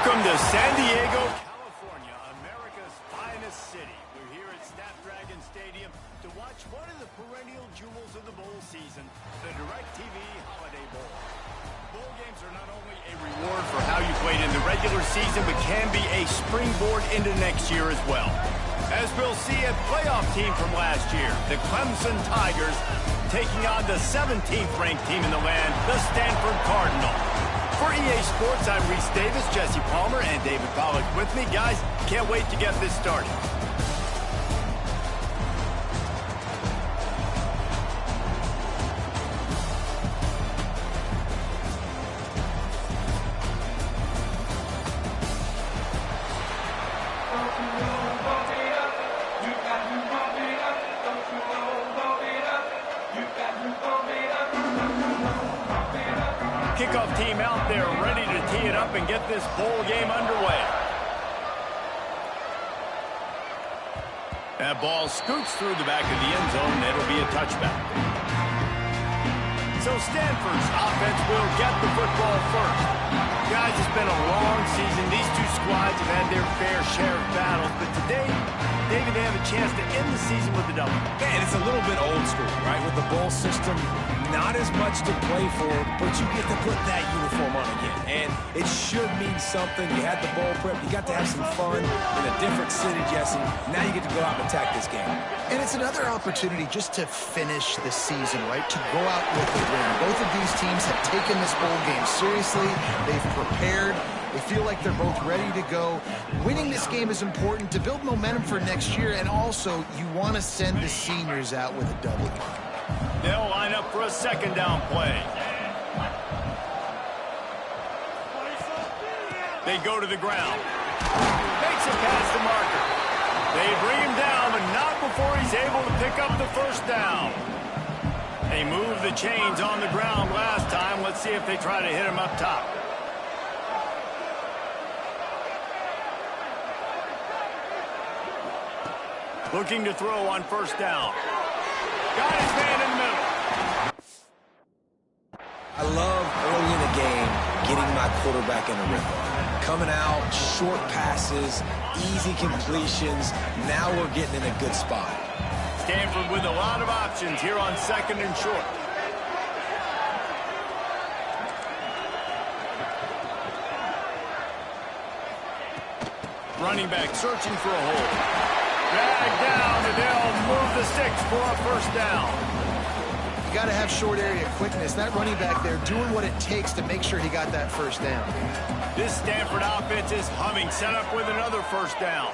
Welcome to San Diego, California, America's finest city. We're here at Snapdragon Stadium to watch one of the perennial jewels of the bowl season, the DirecTV Holiday Bowl. Bowl games are not only a reward for how you played in the regular season, but can be a springboard into next year as well. As we'll see, a playoff team from last year, the Clemson Tigers, taking on the 17th ranked team in the land, the Stanford Cardinal. For EA Sports, I'm Reese Davis, Jesse Palmer, and David Pollack with me. Guys, can't wait to get this started. Kickoff team out there ready to tee it up and get this bowl game underway. That ball scoots through the back of the end zone. It'll be a touchback. So Stanford's offense will get the football first. Guys, it's been a long season. These two squads have had their fair share of battles, but today, David, they have a chance to end the season with a double. Yeah, and it's a little bit old school, right? With the bowl system, not as much to play for, but you get to put that uniform on again. And it should mean something. You had the bowl prep. You got to have some fun in a different city, Jesse. Now you get to go out and attack this game. And it's another opportunity just to finish the season, right? To go out with a win. Both of these teams have taken this bowl game seriously. They've prepared. They feel like they're both ready to go. Winning this game is important to build momentum for next year, and also you want to send the seniors out with a W. They'll line up for a second down play. They go to the ground. Makes it past the marker. They bring him down, but not before he's able to pick up the first down. They moved the chains on the ground last time. Let's see if they try to hit him up top. Looking to throw on first down. Got his man in the middle. I love early in the game getting my quarterback in a rhythm. Coming out, short passes, easy completions. Now we're getting in a good spot. Stanford with a lot of options here on second and short. Running back searching for a hole. Dragged down, and they'll move the sticks for a first down. You got to have short area quickness. That running back there doing what it takes to make sure he got that first down. This Stanford offense is humming, set up with another first down.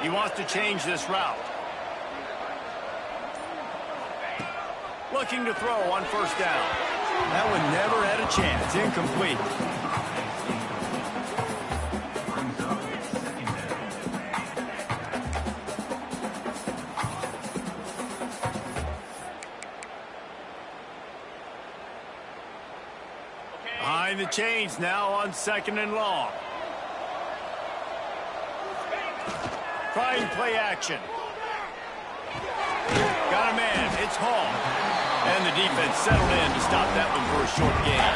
He wants to change this route. Looking to throw on first down. That one never had a chance. Incomplete. Behind the chains now on second and long. Trying play action. Got a man. It's Hall. And the defense settled in to stop that one for a short gain.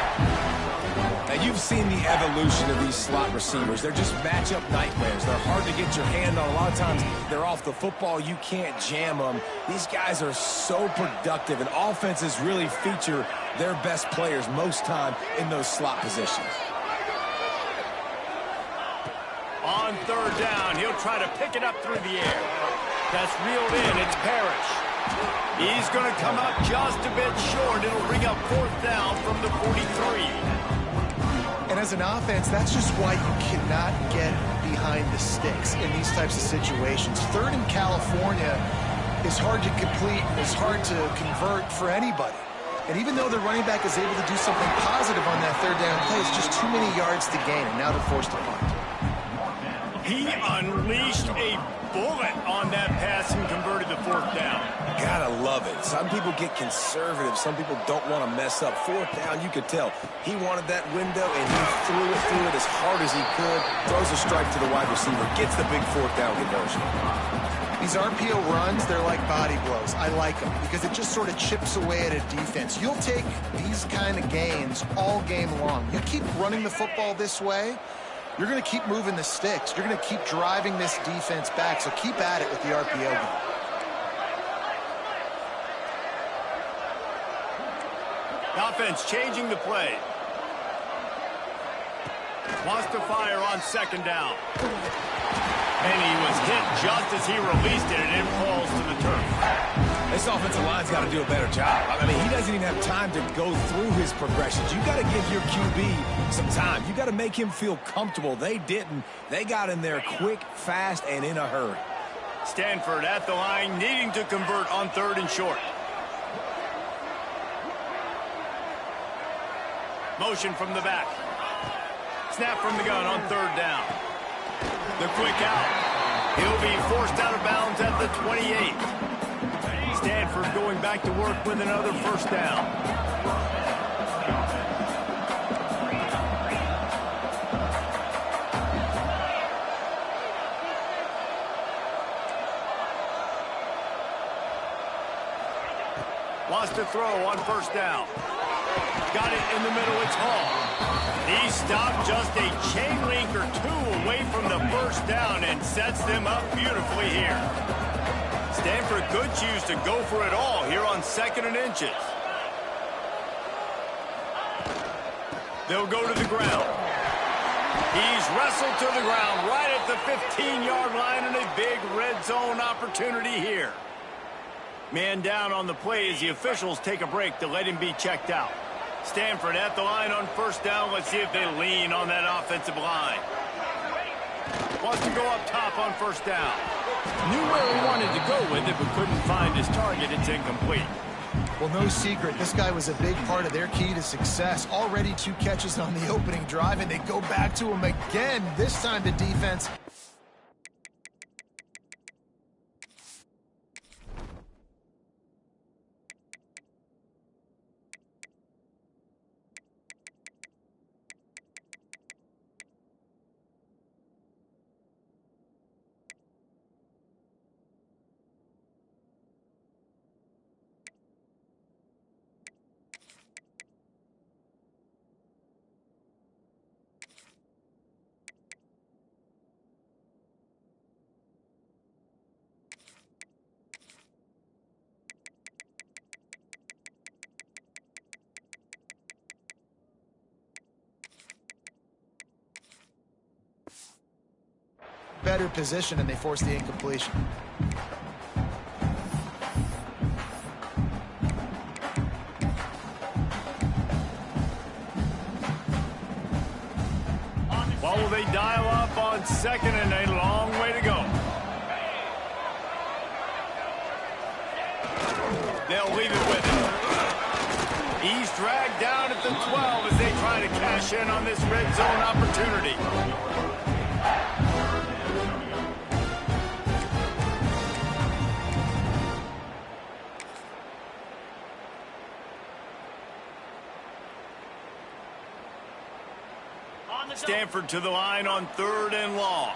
Now, you've seen the evolution of these slot receivers. They're just matchup nightmares. They're hard to get your hand on. A lot of times, they're off the football. You can't jam them. These guys are so productive, and offenses really feature their best players most time in those slot positions. On third down, he'll try to pick it up through the air. That's reeled in. It's Parrish. He's going to come up just a bit short. It'll bring up fourth down from the 43. And as an offense, that's just why you cannot get behind the sticks in these types of situations. Third in California is hard to complete and is hard to convert for anybody. And even though the running back is able to do something positive on that third down play, it's just too many yards to gain, and now they're forced to punt. He unleashed a bullet on that pass and converted the fourth down. Gotta love it. Some people get conservative. Some people don't want to mess up. Fourth down, you could tell. He wanted that window, and he threw it as hard as he could. Throws a strike to the wide receiver. Gets the big fourth down conversion. These RPO runs, they're like body blows. I like them because it just sort of chips away at a defense. You'll take these kind of gains all game long. You keep running the football this way, you're going to keep moving the sticks. You're going to keep driving this defense back, so keep at it with the RPO game. The offense changing the play. Wants to fire on second down. And he was hit just as he released it, and it falls to the turf. This offensive line's got to do a better job. I mean, he doesn't even have time to go through his progressions. You got to give your QB some time. You got to make him feel comfortable. They didn't. They got in there quick, fast, and in a hurry. Stanford at the line, needing to convert on 3rd and short. Motion from the back. Snap from the gun on 3rd down. The quick out. He'll be forced out of bounds at the 28. Stanford going back to work with another 1st down. Wants to throw on 1st down. Got it in the middle. It's Hall. He stopped just a chain link or 2 away from the 1st down and sets them up beautifully here. Stanford could choose to go for it all here on 2nd and inches. They'll go to the ground. He's wrestled to the ground right at the 15-yard line, and a big red zone opportunity here. Man down on the play as the officials take a break to let him be checked out. Stanford at the line on 1st down. Let's see if they lean on that offensive line. Wants to go up top on 1st down. Knew where he wanted to go with it, but couldn't find his target. It's incomplete. Well, no secret. This guy was a big part of their key to success. Already 2 catches on the opening drive, and they go back to him again. This time the defense... better position, and they force the incompletion. Well, will they dial up on 2nd and a long way to go? They'll leave it with him. He's dragged down at the 12 as they try to cash in on this red zone opportunity. Stanford to the line on 3rd and long.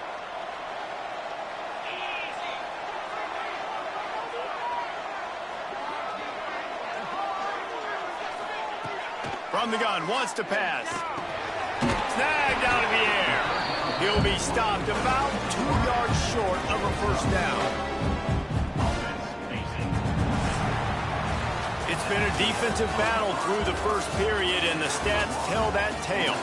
From the gun, wants to pass. Snagged out of the air. He'll be stopped about 2 yards short of a 1st down. It's been a defensive battle through the 1st period, and the stats tell that tale.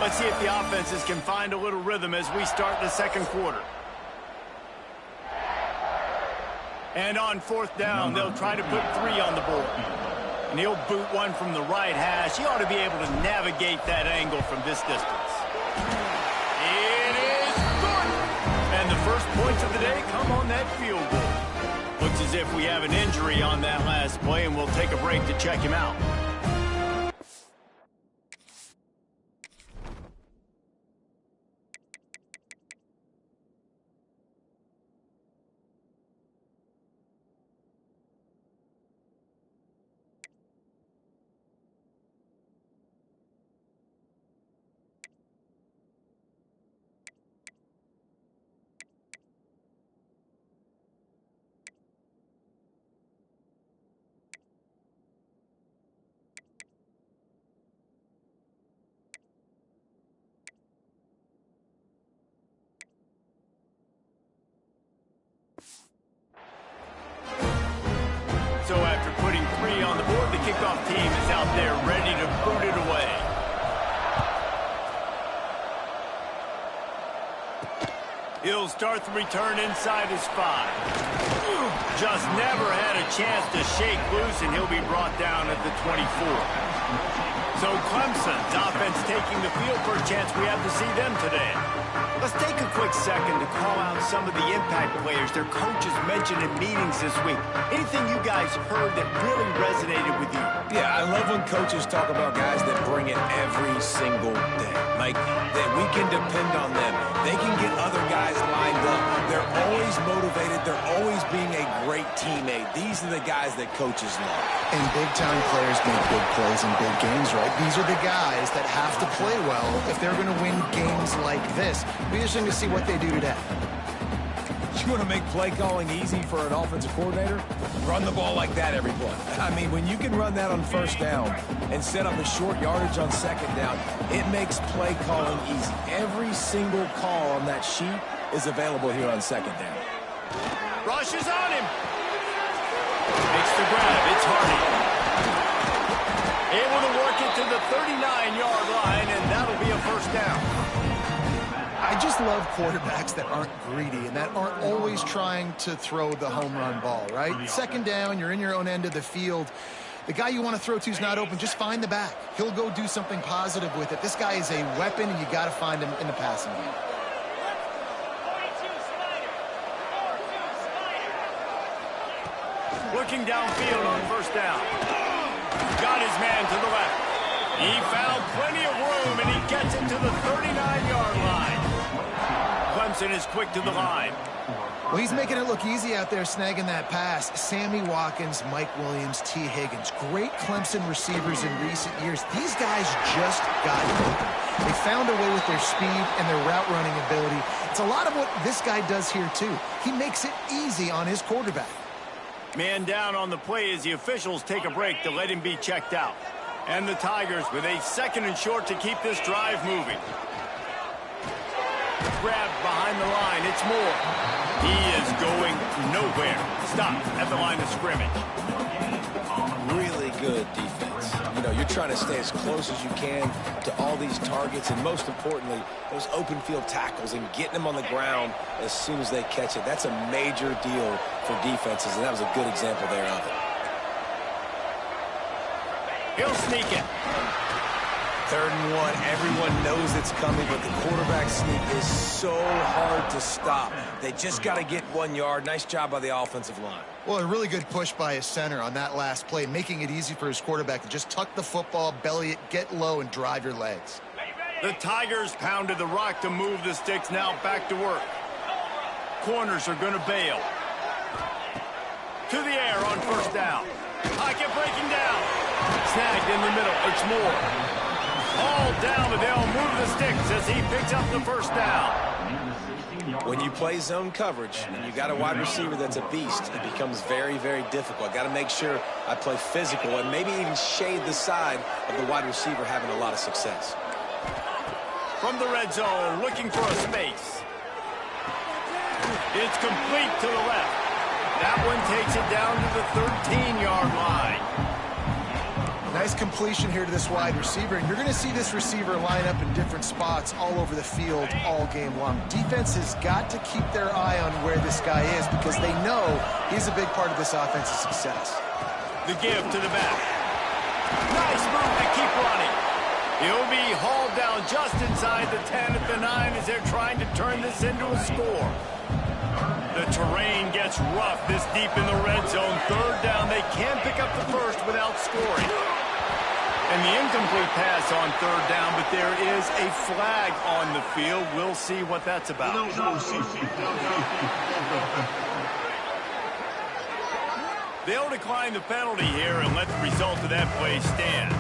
Let's see if the offenses can find a little rhythm as we start the 2nd quarter. And on 4th down, they'll try to put 3 on the board. And he'll boot one from the right hash. He ought to be able to navigate that angle from this distance. It is good! And the first points of the day come on that field goal. Looks as if we have an injury on that last play, and we'll take a break to check him out. on the board. The kickoff team is out there ready to boot it away. He'll start the return inside his 5. Just never had a chance to shake loose, and he'll be brought down at the 24. So Clemson's offense taking the field for a chance. We have to see them today. Let's take a quick second to call out some of the impact players their coaches mentioned in meetings this week. Anything you guys heard that really resonated with you? Yeah, I love when coaches talk about guys that bring it every single day. Like, that we can depend on them. They can get other guys lined up. They're always motivated. They're always being a great teammate. These are the guys that coaches love. And big-time players make big plays in big games, right? These are the guys that have to play well if they're going to win games like this. It'll be interesting to see what they do today. You want to make play calling easy for an offensive coordinator? Run the ball like that every play. I mean, when you can run that on first down and set up a short yardage on second down, it makes play calling easy. Every single call on that sheet is available here on second down. Rush is on him. Makes the grab. It's Hardy. Able to work it to the 39-yard line, and that'll be a first down. I just love quarterbacks that aren't greedy and that aren't always trying to throw the home run ball, right? Second down, you're in your own end of the field. The guy you want to throw to is not open. Just find the back. He'll go do something positive with it. This guy is a weapon, and you got to find him in the passing game. Looking downfield on first down. Got his man to the left. He found plenty of room, and he gets it to the 39-yard line. Clemson is quick to the line. Well, he's making it look easy out there, snagging that pass. Sammy Watkins, Mike Williams, T. Higgins. Great Clemson receivers in recent years. These guys just got open. They found a way with their speed and their route running ability. It's a lot of what this guy does here, too. He makes it easy on his quarterback. Man down on the play as the officials take a break to let him be checked out. And the Tigers with a second and short to keep this drive moving. Grabbed behind the line. It's Moore. He is going nowhere. Stopped at the line of scrimmage. Really good defense. You know, you're trying to stay as close as you can to all these targets, and most importantly, those open field tackles and getting them on the ground as soon as they catch it. That's a major deal for defenses, and that was a good example there of it. He'll sneak it. 3rd and 1. Everyone knows it's coming, but the quarterback sneak is so hard to stop. They just got to get 1 yard. Nice job by the offensive line. Well, a really good push by his center on that last play, making it easy for his quarterback to just tuck the football, belly it, get low, and drive your legs. The Tigers pounded the rock to move the sticks. Now back to work. Corners are going to bail. To the air on first down. Pocket breaking down. Snagged in the middle. It's Moore. All down, and they'll move the sticks as he picks up the first down. When you play zone coverage and you got a wide receiver that's a beast, it becomes very, very difficult. I got to make sure I play physical and maybe even shade the side of the wide receiver having a lot of success. From the red zone, looking for a space. It's complete to the left. That one takes it down to the 13-yard line. Nice completion here to this wide receiver, and you're going to see this receiver line up in different spots all over the field all game long. Defense has got to keep their eye on where this guy is because they know he's a big part of this offense's success. The give to the back. Nice move to keep running. He'll be hauled down just inside the 10 at the 9 as they're trying to turn this into a score. The terrain gets rough this deep in the red zone. 3rd down, they can pick up the first without scoring. And the incomplete pass on 3rd down, but there is a flag on the field. We'll see what that's about. They'll decline the penalty here and let the result of that play stand.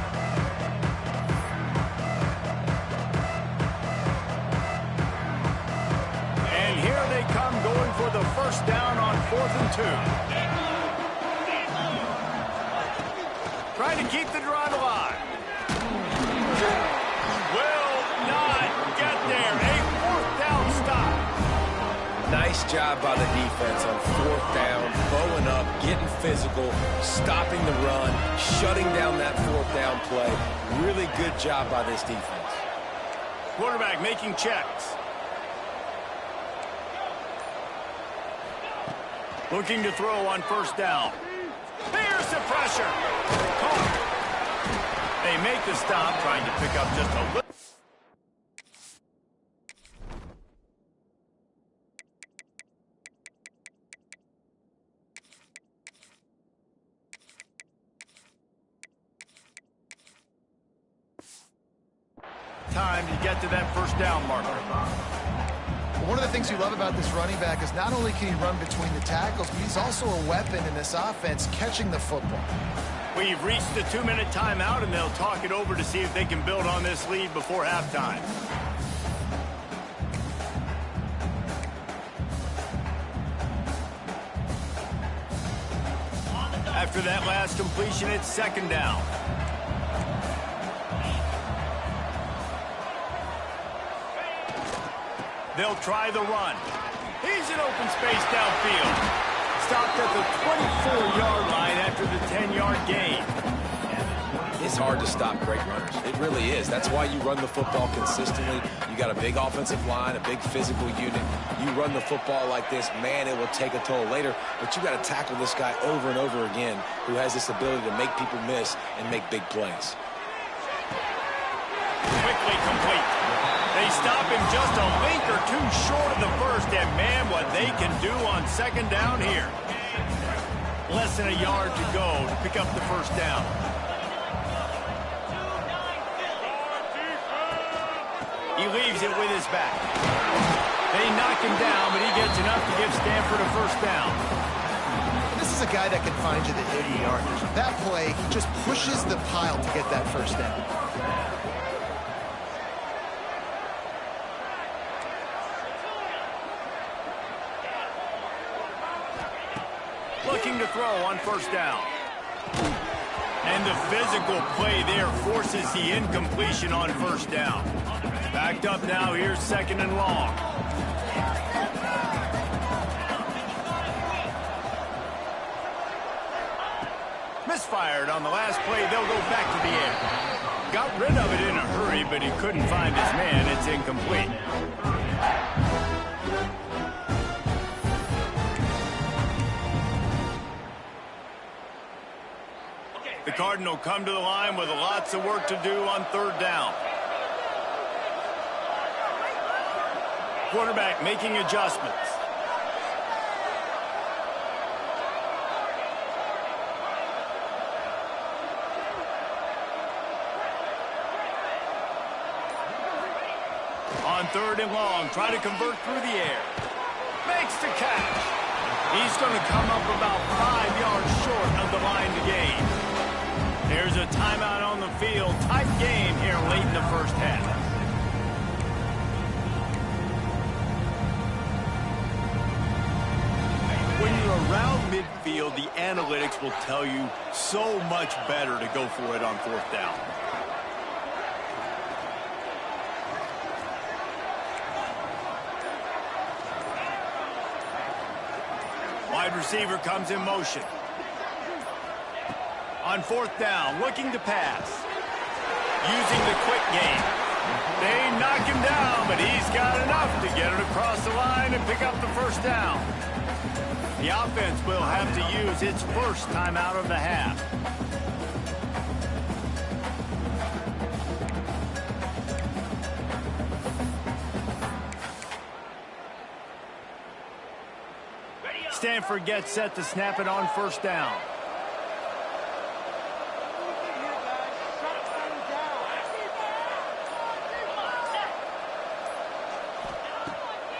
And here they come going for the first down on 4th and 2. Trying to keep the drive alive. Will not get there. A 4th down stop. Nice Nice job by the defense on 4th down, bowing up, getting physical, stopping the run, shutting down that 4th down play. Really good job by this defense. Quarterback making checks. Looking to throw on 1st down. Here's the pressure. Caught. They make the stop, trying to pick up just a little. Time to get to that 1st down marker. One of the things you love about this running back is not only can he run between the tackles, but he's also a weapon in this offense catching the football. We've reached the 2-minute timeout, and they'll talk it over to see if they can build on this lead before halftime. After that last completion, it's 2nd down. They'll try the run. He's in open space downfield. Stopped at the 24-yard line after the 10-yard gain. It's hard to stop great runners. It really is. That's why you run the football consistently. You got a big offensive line, a big physical unit. You run the football like this, man, it will take a toll later. But you got to tackle this guy over and over again who has this ability to make people miss and make big plays. Quickly complete. They stop him just a link or two short of the 1st, and man, what they can do on 2nd down here. Less than a yard to go to pick up the 1st down. He leaves it with his back. They knock him down, but he gets enough to give Stanford a 1st down. This is a guy that can find you the 80-yarders. That play, he just pushes the pile to get that 1st down. Looking to throw on 1st down. And the physical play there forces the incompletion on 1st down. Backed up now, here's 2nd and long. Misfired on the last play, they'll go back to the air. Got rid of it in a hurry, but he couldn't find his man. It's incomplete. The Cardinal come to the line with lots of work to do on 3rd down. Quarterback making adjustments. On 3rd and long, try to convert through the air. Makes the catch. He's going to come up about 5 yards short of the line to gain. There's a timeout on the field. Tight game here late in the 1st half. When you're around midfield, the analytics will tell you so much better to go for it on 4th down. Wide receiver comes in motion. On 4th down, looking to pass. Using the quick game. They knock him down, but he's got enough to get it across the line and pick up the 1st down. The offense will have to use its 1st timeout of the half. Stanford gets set to snap it on 1st down.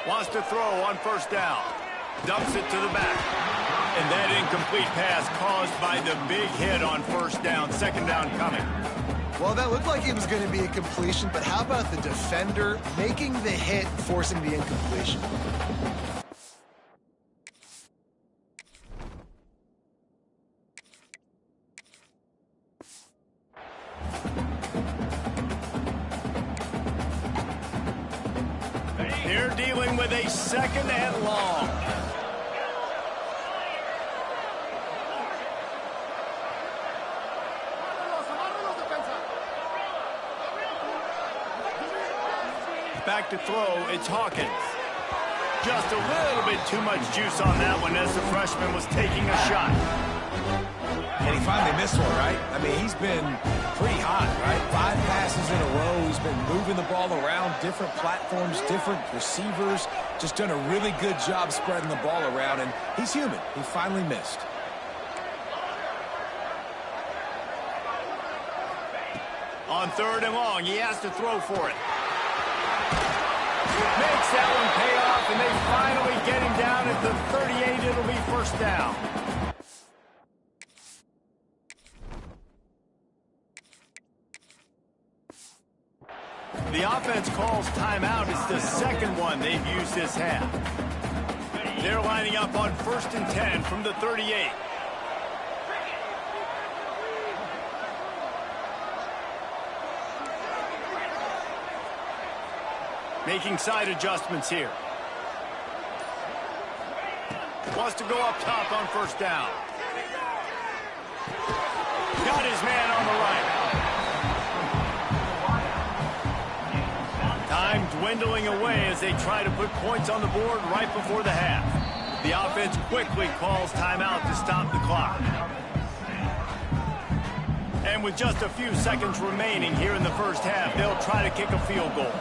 Wants to throw on 1st down. Dumps it to the back. And that incomplete pass caused by the big hit on 1st down. 2nd down coming. Well, that looked like it was going to be a completion, but how about the defender making the hit, forcing the incompletion? They're dealing with a 2nd and long. Back to throw, it's Hawkins. Just a little bit too much juice on that one as the freshman was taking a shot. And he finally missed one, right? I mean, he's been pretty hot, right? 5 passes in a row. He's been moving the ball around, different platforms, different receivers. Just done a really good job spreading the ball around, and he's human. He finally missed. On 3rd and long, he has to throw for it. Makes that one pay off, and they finally get him down at the 38. It'll be 1st down. The offense calls timeout. It's the 2nd one they've used this half. They're lining up on 1st and 10 from the 38. Making side adjustments here. Wants to go up top on 1st down. Got his man on the right. Time dwindling away as they try to put points on the board right before the half. The offense quickly calls timeout to stop the clock. And with just a few seconds remaining here in the 1st half, they'll try to kick a field goal.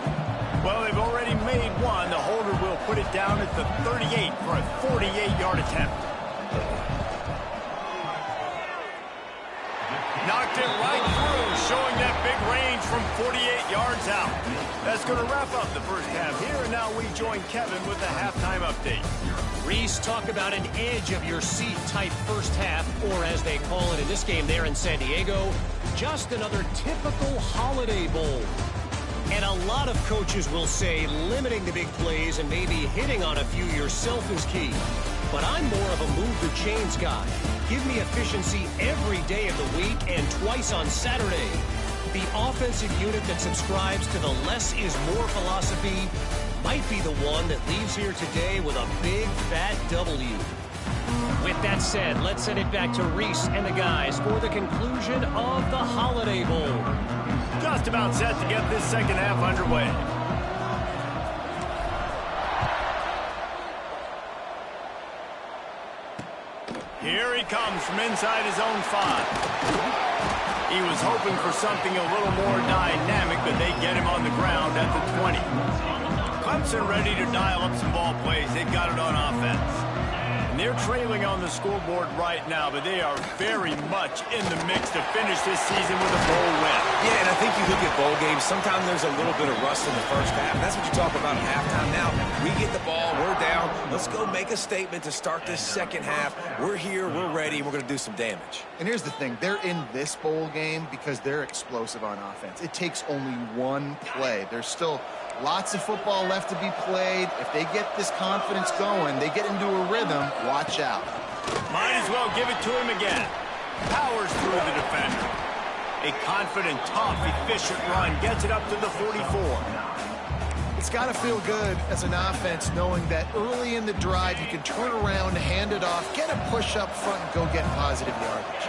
Well, they've already made one. The holder will put it down at the 38 for a 48-yard attempt. Knocked it right through, showing that big range from 48 yards out. That's going to wrap up the 1st half here, and now we join Kevin with the halftime update. Reese, talk about an edge-of-your-seat type 1st half, or as they call it in this game there in San Diego, just another typical Holiday Bowl. And a lot of coaches will say limiting the big plays and maybe hitting on a few yourself is key. But I'm more of a move-the-chains guy. Give me efficiency every day of the week and twice on Saturday. The offensive unit that subscribes to the less is more philosophy might be the one that leaves here today with a big, fat W. With that said, let's send it back to Reese and the guys for the conclusion of the Holiday Bowl. Just about set to get this 2nd half underway. Here he comes from inside his own 5. He was hoping for something a little more dynamic, but they get him on the ground at the 20. Clemson ready to dial up some ball plays. They've got it on offense. And they're trailing on the scoreboard right now, but they are very much in the mix to finish this season with a bowl win. Yeah, and I think you look at bowl games, sometimes there's a little bit of rust in the 1st half. That's what you talk about at halftime. Now, we get the ball, we're down. Let's go make a statement to start this 2nd half. We're here, we're ready, we're going to do some damage. And here's the thing. They're in this bowl game because they're explosive on offense. It takes only one play. There's still lots of football left to be played. If they get this confidence going, they get into a rhythm, watch out. Might as well give it to him again. Powers through the defender. A confident, tough, efficient run gets it up to the 44. It's got to feel good as an offense knowing that early in the drive you can turn around, hand it off, get a push up front, and go get positive yardage.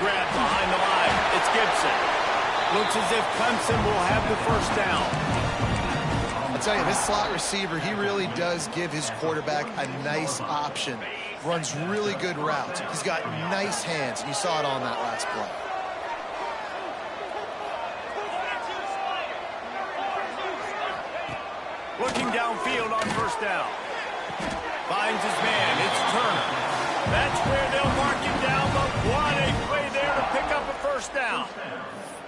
Grab behind the line. It's Gibson. Looks as if Clemson will have the 1st down. I'll tell you, this slot receiver, he really does give his quarterback a nice option. Runs really good routes. He's got nice hands, and you saw it all in that last play. Looking downfield on 1st down. Finds his man. It's Turner. That's where they'll mark him down, but what a play there to pick up a 1st down.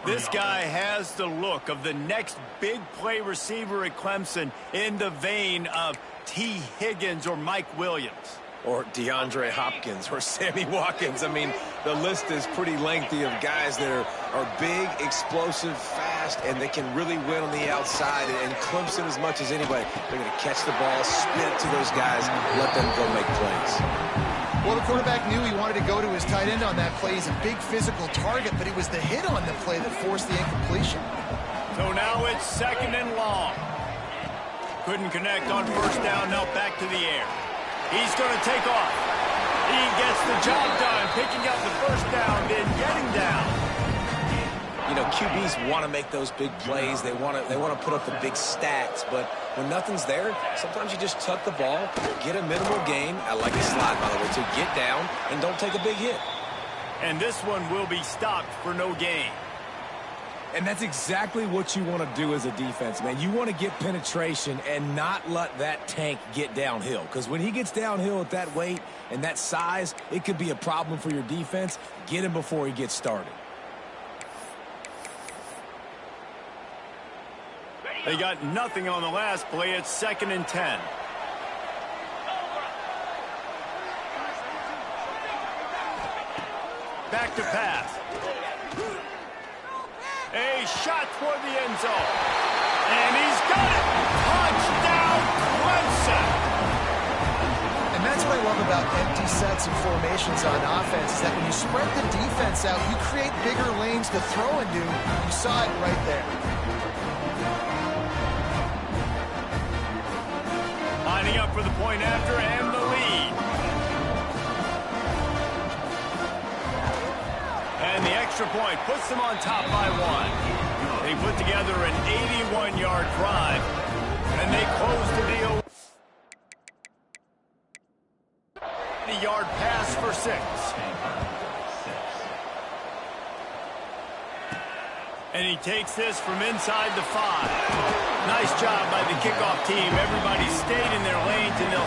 This guy has the look of the next big play receiver at Clemson in the vein of T. Higgins or Mike Williams. Or DeAndre Hopkins or Sammy Watkins. I mean, the list is pretty lengthy of guys that are big, explosive, fast, and they can really win on the outside. And Clemson, as much as anybody, they're going to catch the ball, spin it to those guys, let them go make plays. Well, the quarterback knew he wanted to go to his tight end on that play. He's a big physical target, but it was the hit on the play that forced the incompletion. So now it's 2nd and long. Couldn't connect on 1st down, now back to the air. He's going to take off. He gets the job done, picking up the 1st down, then getting down. You know, QBs want to make those big plays. They want to put up the big stats. But when nothing's there, sometimes you just tuck the ball, get a minimal gain. I like the slide, by the way, to get down and don't take a big hit. And this one will be stopped for no gain. And that's exactly what you want to do as a defense, man. You want to get penetration and not let that tank get downhill. Because when he gets downhill at that weight and that size, it could be a problem for your defense. Get him before he gets started. They got nothing on the last play. It's 2nd and 10. Back to pass. A shot toward the end zone. And he's got it. Touchdown, Clemson. And that's what I love about empty sets and formations on offense, is that when you spread the defense out, you create bigger lanes to throw into. You saw it right there. Lining up for the point after and the lead. And the extra point puts them on top by 1. They put together an 81-yard drive, and they close the deal. 80-yard pass for 6. And he takes this from inside the 5. Nice job by the kickoff team. Everybody stayed in their lanes, and they'll...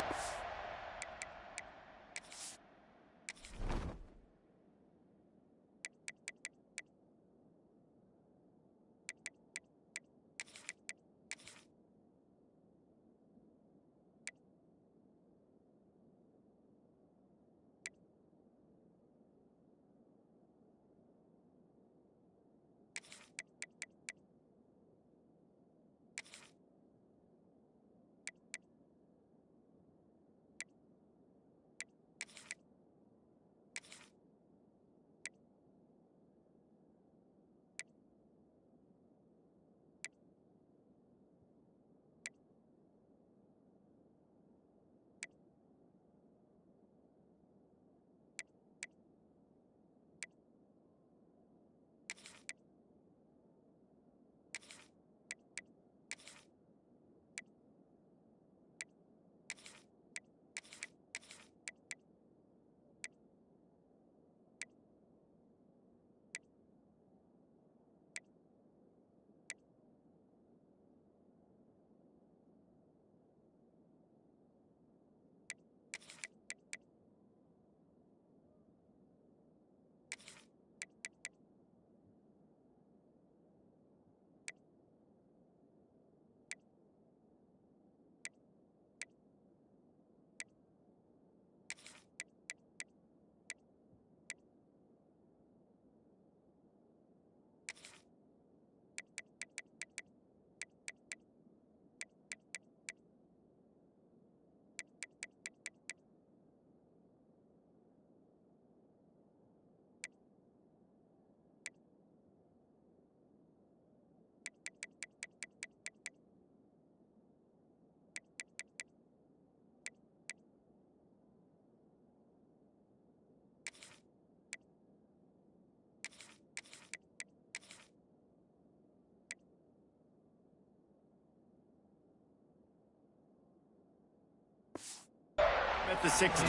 At the 16.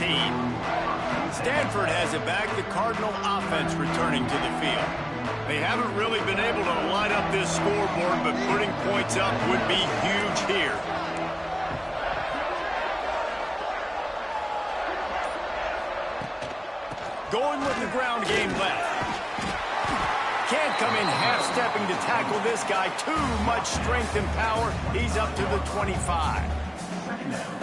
Stanford has it back. The Cardinal offense returning to the field. They haven't really been able to line up this scoreboard, but putting points up would be huge here. Going with the ground game left. Can't come in half-stepping to tackle this guy. Too much strength and power. He's up to the 25.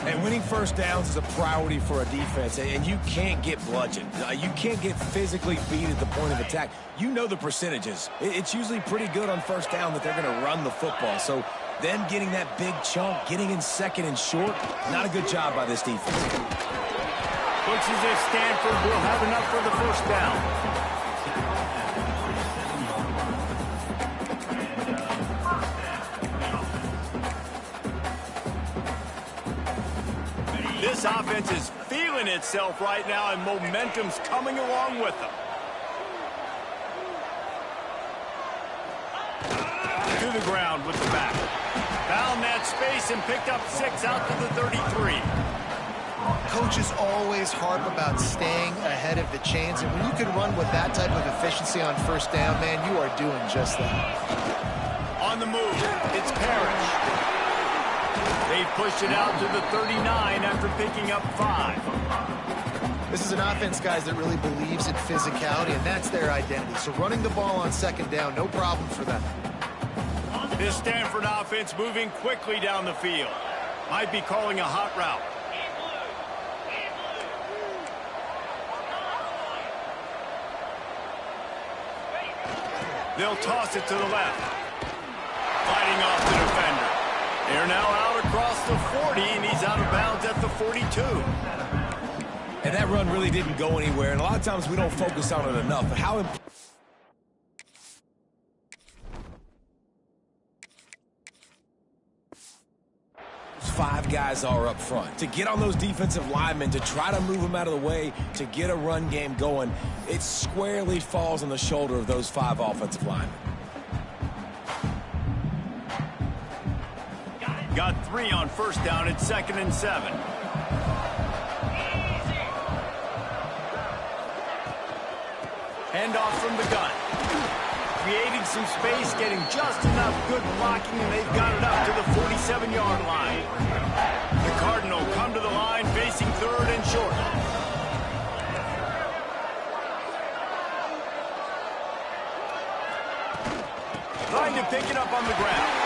And winning 1st downs is a priority for a defense, and you can't get bludgeoned. You can't get physically beat at the point of attack. You know the percentages. It's usually pretty good on 1st down that they're going to run the football. So them getting that big chunk, getting in 2nd and short, not a good job by this defense. Looks as if Stanford will have enough for the 1st down. offense is feeling itself right now, and momentum's coming along with them. To the ground with the back. Found that space and picked up 6 out to the 33. Coaches always harp about staying ahead of the chains, and when you can run with that type of efficiency on first down, man, you are doing just that. On the move, it's Parrish. They pushed it out to the 39 after picking up 5. This is an offense, guys, that really believes in physicality, and that's their identity. So running the ball on second down, no problem for them. This Stanford offense moving quickly down the field. Might be calling a hot route. They'll toss it to the left. Fighting off the defender. They're now out across the 40, and he's out of bounds at the 42. And that run really didn't go anywhere, and a lot of times we don't focus on it enough. But how important... 5 guys are up front. To get on those defensive linemen, to try to move them out of the way, to get a run game going, it squarely falls on the shoulder of those 5 offensive linemen. Got 3 on first down at 2nd and 7. Handoff from the gun. Creating some space, getting just enough good blocking, and they've got it up to the 47-yard line. The Cardinal come to the line facing 3rd and short. Trying to pick it up on the ground.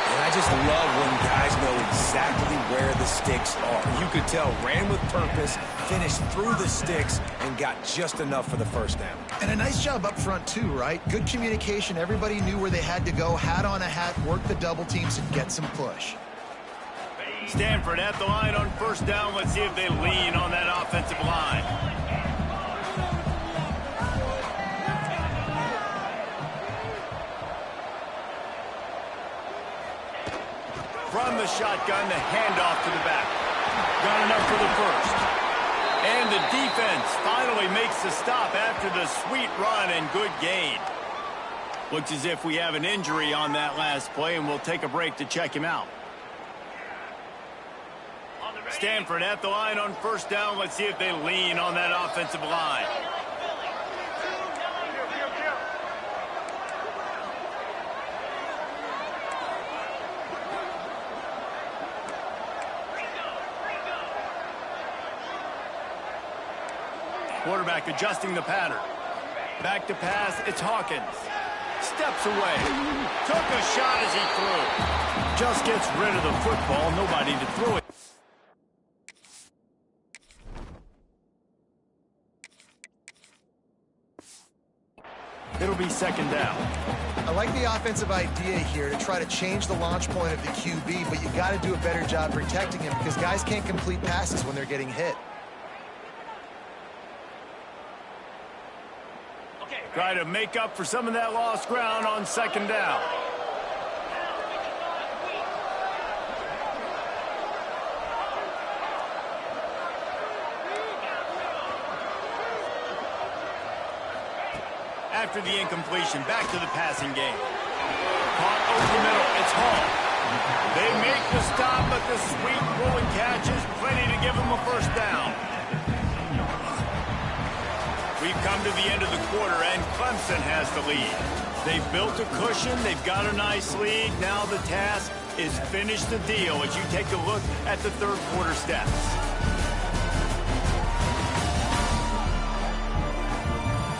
And I just love when guys know exactly where the sticks are. You could tell, ran with purpose, finished through the sticks, and got just enough for the first down. And a nice job up front, too, right? Good communication. Everybody knew where they had to go, hat on a hat, work the double teams, and get some push. Stanford at the line on first down. Let's see if they lean on that offensive line. From the shotgun, the handoff to the back. Got enough for the first. And the defense finally makes the stop after the sweet run and good gain. Looks as if we have an injury on that last play, and we'll take a break to check him out. Stanford at the line on first down. Let's see if they lean on that offensive line. Quarterback adjusting the pattern. Back to pass, it's Hawkins. Steps away. Took a shot as he threw. Just gets rid of the football, nobody to throw it. It'll be 2nd down. I like the offensive idea here to try to change the launch point of the QB, but you got to do a better job protecting him because guys can't complete passes when they're getting hit. Try to make up for some of that lost ground on 2nd down. After the incompletion, back to the passing game. Caught over the middle, it's Hall. They make the stop, but the sweet rolling catch is plenty to give them a first down. We've come to the end of the quarter, and Clemson has the lead. They've built a cushion. They've got a nice lead. Now the task is finish the deal as you take a look at the 3rd quarter stats.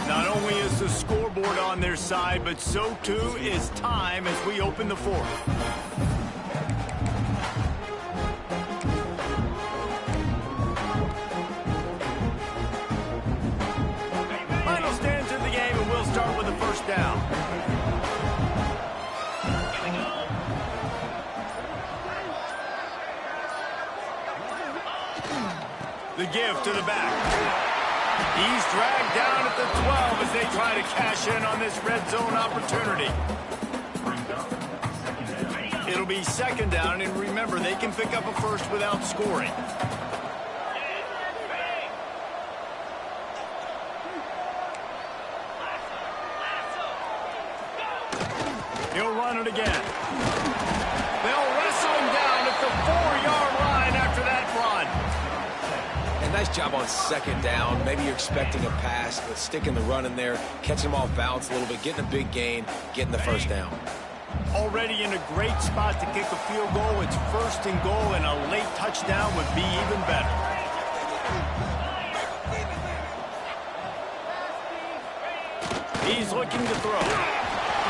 Not only is the scoreboard on their side, but so too is time as we open the 4th. Down. The give to the back. He's dragged down at the 12 as they try to cash in on this red zone opportunity. It'll be 2nd down, and remember, they can pick up a first without scoring. He'll run it again. They'll wrestle him down at the 4-yard line after that run. And nice job on second down. Maybe you're expecting a pass, but sticking the run in there, catching him off balance a little bit, getting a big gain, getting the first down. Already in a great spot to kick a field goal. It's 1st and goal, and a late touchdown would be even better. He's looking to throw.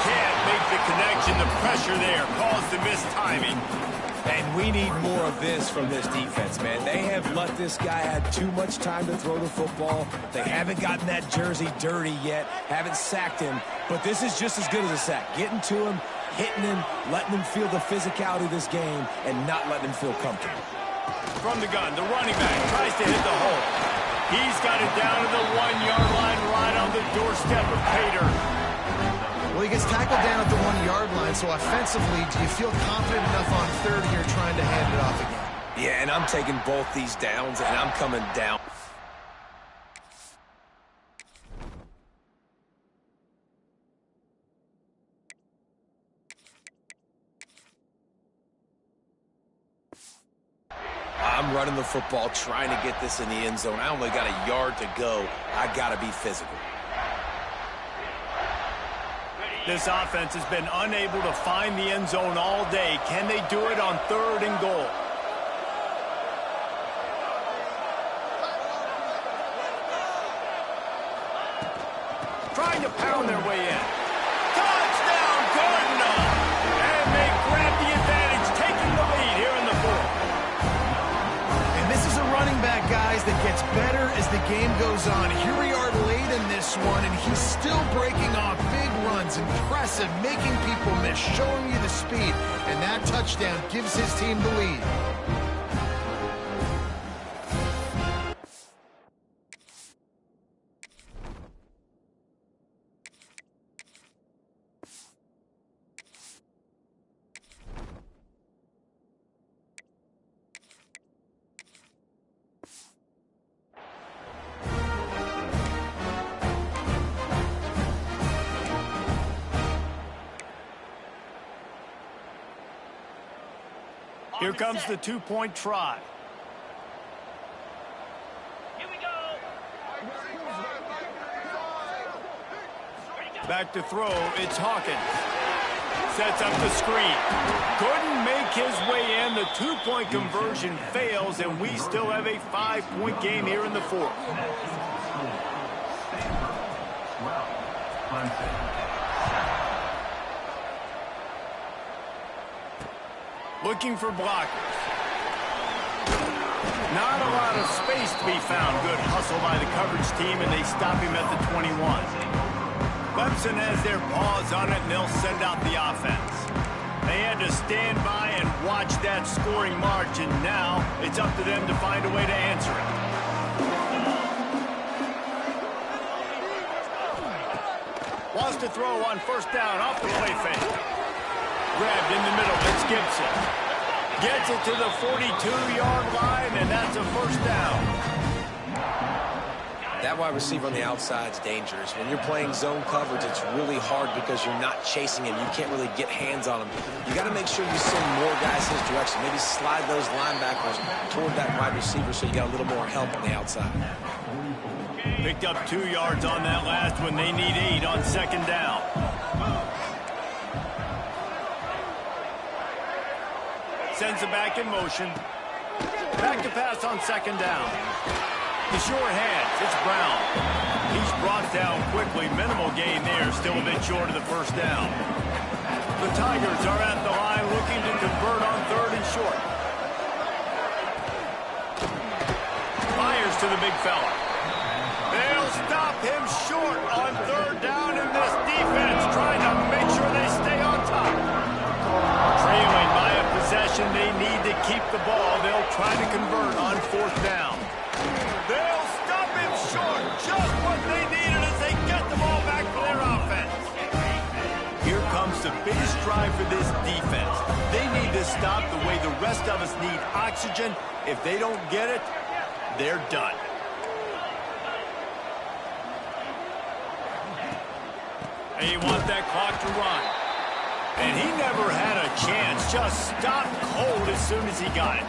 Can't make the connection. The pressure there caused the missed timing. And we need more of this from this defense, man. They have let this guy have too much time to throw the football. They haven't gotten that jersey dirty yet, haven't sacked him. But this is just as good as a sack. Getting to him, hitting him, letting him feel the physicality of this game, and not letting him feel comfortable. From the gun, the running back tries to hit the hole. He's got it down to the 1-yard line, right on the doorstep of Pater. Well, he gets tackled down at the 1-yard line, so offensively, do you feel confident enough on 3rd here trying to hand it off again? Yeah, and I'm taking both these downs, and I'm coming down. I'm running the football, trying to get this in the end zone. I only got a yard to go. I got to be physical. This offense has been unable to find the end zone all day. Can they do it on 3rd and goal? Trying to pound their way in. Touchdown, Gardner! And they grab the advantage, taking the lead here in the 4th. And this is a running back, guys, that gets better as the game goes on. Here we are late in this one, and he's still breaking off big runs. Impressive, making people miss, showing you the speed. And that touchdown gives his team the lead. Here comes the 2-point try. Here we go. Back to throw, it's Hawkins. Sets up the screen. Couldn't make his way in. The 2-point conversion fails, and we still have a 5-point game here in the 4th. Looking for blockers. Not a lot of space to be found. Good hustle by the coverage team, and they stop him at the 21. Clemson has their paws on it, and they'll send out the offense. They had to stand by and watch that scoring march, and now it's up to them to find a way to answer it. Wants to throw on 1st down off the play fake. Grabbed in the middle, it's Gibson. Gets it to the 42-yard line, and that's a 1st down. That wide receiver on the outside is dangerous. When you're playing zone coverage, it's really hard because you're not chasing him. You can't really get hands on him. You got to make sure you send more guys his direction. Maybe slide those linebackers toward that wide receiver so you got a little more help on the outside. Picked up 2 yards on that last one. They need 8 on 2nd down. Sends it back in motion. Back to pass on 2nd down. The short hands, it's Brown. He's brought down quickly. Minimal gain there, still a bit short of the 1st down. The Tigers are at the line looking to convert on 3rd and short. Fires to the big fella. They'll stop him short on 3rd down, and this defense trying to make sure they stay on top. Trailing by a possession, they need to keep the ball. They'll try to convert on 4th down. They'll stop him short, just what they needed as they get the ball back for their offense. Here comes the biggest drive for this defense. They need to stop the way the rest of us need oxygen. If they don't get it, they're done. They want that clock to run. And he never had a chance. Just stopped cold as soon as he got it.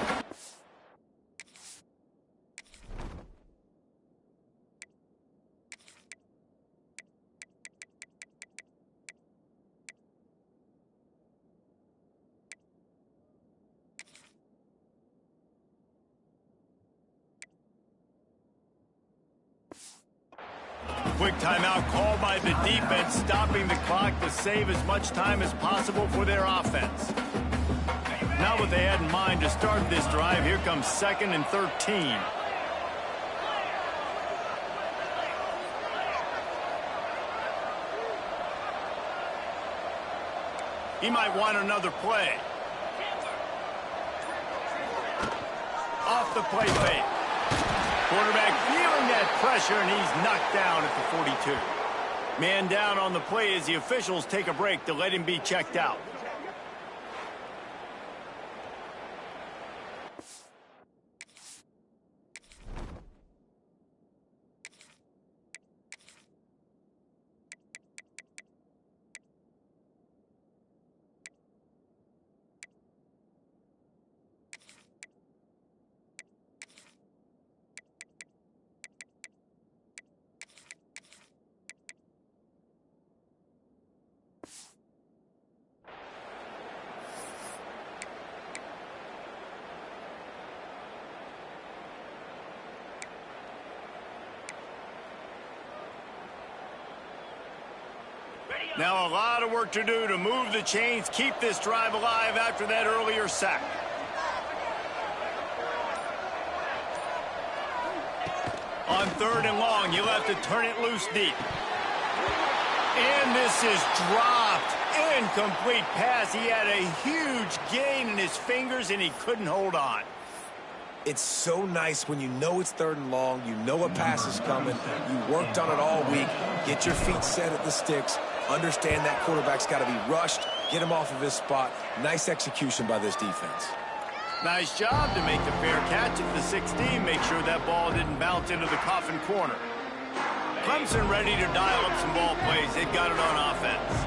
Quick timeout called by the defense, stopping the clock to save as much time as possible for their offense. Now what they had in mind to start this drive, here comes 2nd and 13. He might want another play. Off the play fake. Quarterback feeling that pressure, and he's knocked down at the 42. Man down on the play as the officials take a break to let him be checked out. Now a lot of work to do to move the chains, keep this drive alive after that earlier sack. On 3rd and long, you'll have to turn it loose deep. And this is dropped. Incomplete pass. He had a huge gain in his fingers, and he couldn't hold on. It's so nice when you know it's 3rd and long, you know a pass is coming, you worked on it all week, get your feet set at the sticks, understand that quarterback's got to be rushed, get him off of his spot. Nice execution by this defense. Nice job to make the fair catch at the 16, make sure that ball didn't bounce into the coffin corner. Clemson ready to dial up some ball plays. They've got it on offense.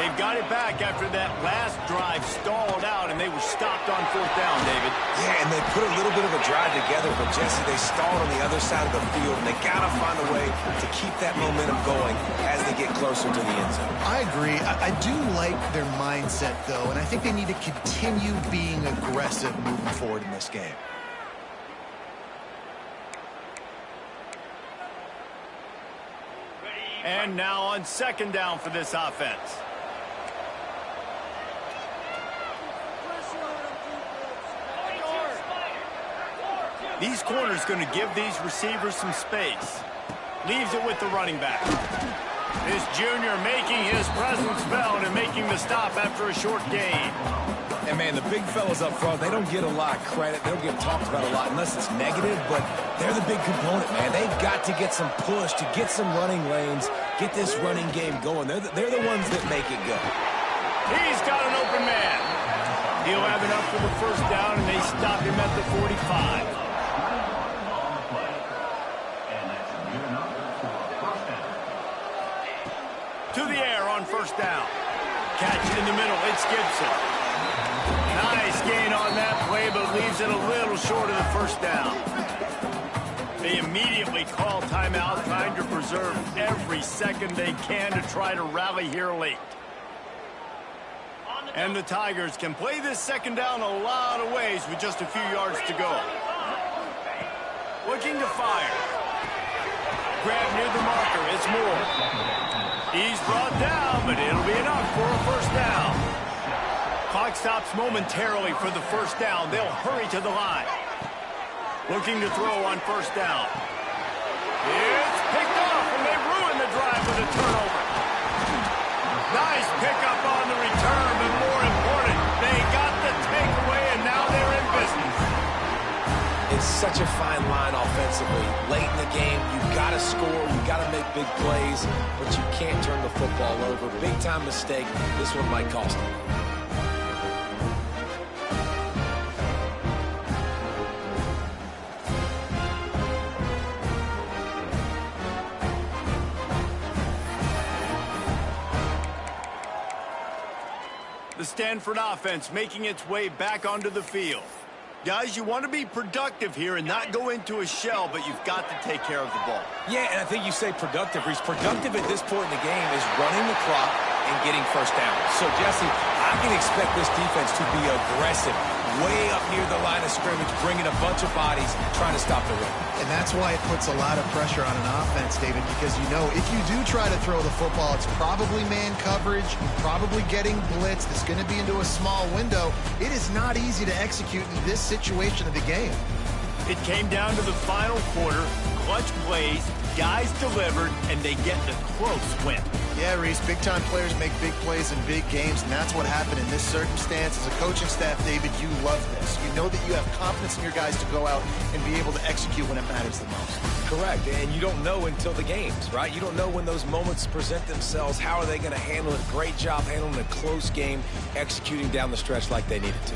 They've got it back after that last drive stalled out, and they were stopped on 4th down, David. Yeah, and they put a little bit of a drive together, but, Jesse, they stalled on the other side of the field, and they got to find a way to keep that momentum going as they get closer to the end zone. I agree. I do like their mindset, though, and I think they need to continue being aggressive moving forward in this game. And now on 2nd down for this offense. These corners going to give these receivers some space. Leaves it with the running back. This junior making his presence felt and making the stop after a short gain. And, man, the big fellas up front, they don't get a lot of credit. They don't get talked about a lot unless it's negative, but they're the big component, man. They've got to get some push, to get some running lanes, get this running game going. They're the ones that make it go. He's got an open man. He'll have enough for the 1st down, and they stop him at the 45. To the air on 1st down. Catch it in the middle. It's Gibson. Nice gain on that play, but leaves it a little short of the 1st down. They immediately call timeout, trying to preserve every second they can to try to rally here late. And the Tigers can play this 2nd down a lot of ways with just a few yards to go. Looking to fire. Grab near the marker. It's Moore. He's brought down, but it'll be enough for a 1st down. Clock stops momentarily for the 1st down. They'll hurry to the line. Looking to throw on 1st down. It's picked off, and they ruin the drive with a turnover. Nice pickup on the return, but more important, they got the takeaway, and now they're in business. It's such a fine line offensively. Late in the game, you've got to score, you've got to make big plays, but you can't turn the football over. Big-time mistake. This one might cost them. The Stanford offense making its way back onto the field. Guys, you want to be productive here and not go into a shell, but you've got to take care of the ball. Yeah, and I think you say productive, Reese. Productive at this point in the game is running the clock and getting first down. So, Jesse, I can expect this defense to be aggressive, way up near the line of scrimmage, bringing a bunch of bodies, trying to stop the run. And that's why it puts a lot of pressure on an offense, David, because you know if you do try to throw the football, it's probably man coverage, probably getting blitzed, it's going to be into a small window. It is not easy to execute in this situation of the game. It came down to the final quarter, clutch plays, guys delivered, and they get the close win. Yeah, Reese, big-time players make big plays in big games, and that's what happened in this circumstance. As a coaching staff, David, you love this. You know that you have confidence in your guys to go out and be able to execute when it matters the most. Correct, and you don't know until the games, right? You don't know when those moments present themselves. How are they going to handle it? Great job handling a close game, executing down the stretch like they needed to.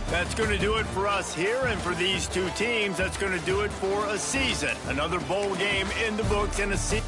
That's going to do it for us here, and for these two teams, that's going to do it for a season. Another bowl game in the books and a season.